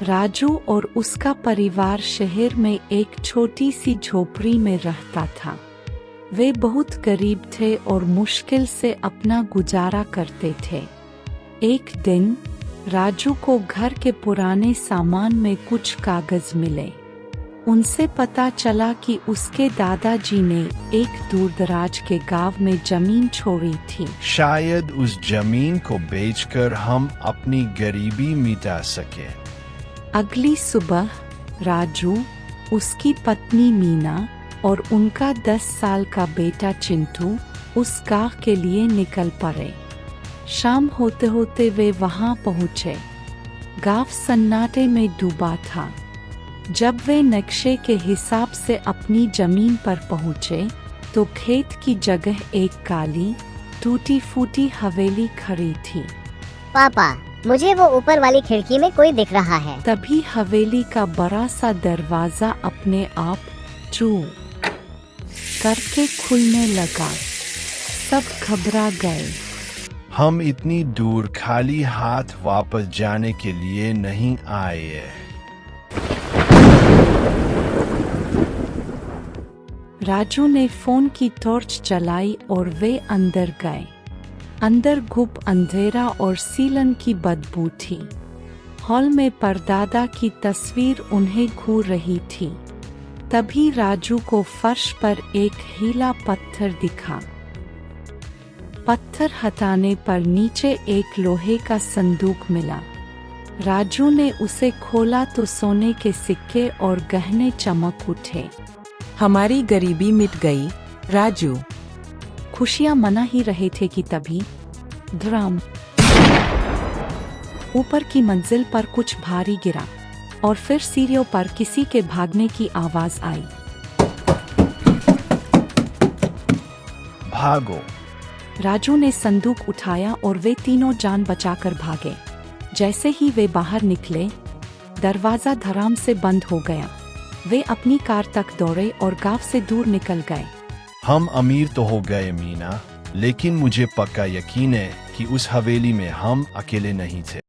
राजू और उसका परिवार शहर में एक छोटी सी झोपड़ी में रहता था। वे बहुत गरीब थे और मुश्किल से अपना गुजारा करते थे। एक दिन राजू को घर के पुराने सामान में कुछ कागज मिले। उनसे पता चला कि उसके दादाजी ने एक दूरदराज के गांव में जमीन छोड़ी थी। शायद उस जमीन को बेचकर हम अपनी गरीबी मिटा सके। अगली सुबह राजू, उसकी पत्नी मीना और उनका 10 साल का बेटा चिंटू उस गांव के लिए निकल पड़े। शाम होते होते वे वहां पहुंचे। गांव सन्नाटे में डूबा था। जब वे नक्शे के हिसाब से अपनी जमीन पर पहुंचे तो खेत की जगह एक काली टूटी फूटी हवेली खड़ी थी। पापा, मुझे वो ऊपर वाली खिड़की में कोई दिख रहा है। तभी हवेली का बड़ा सा दरवाजा अपने आप चू करके खुलने लगा। सब घबरा गए। हम इतनी दूर खाली हाथ वापस जाने के लिए नहीं आए। राजू ने फोन की टॉर्च जलाई और वे अंदर गए। अंदर गुप अंधेरा और सीलन की बदबू थी। हॉल में परदादा की तस्वीर उन्हें घूर रही थी। तभी राजू को फर्श पर एक हीला पत्थर दिखा। पत्थर हटाने पर नीचे एक लोहे का संदूक मिला। राजू ने उसे खोला तो सोने के सिक्के और गहने चमक उठे। हमारी गरीबी मिट गई, राजू। खुशियां मना ही रहे थे कि तभी धड़ाम ऊपर की मंजिल पर कुछ भारी गिरा और फिर सीढ़ियों पर किसी के भागने की आवाज आई। भागो! राजू ने संदूक उठाया और वे तीनों जान बचाकर भागे। जैसे ही वे बाहर निकले, दरवाजा धड़ाम से बंद हो गया। वे अपनी कार तक दौड़े और गांव से दूर निकल गए। हम अमीर तो हो गए मीना, लेकिन मुझे पक्का यकीन है कि उस हवेली में हम अकेले नहीं थे।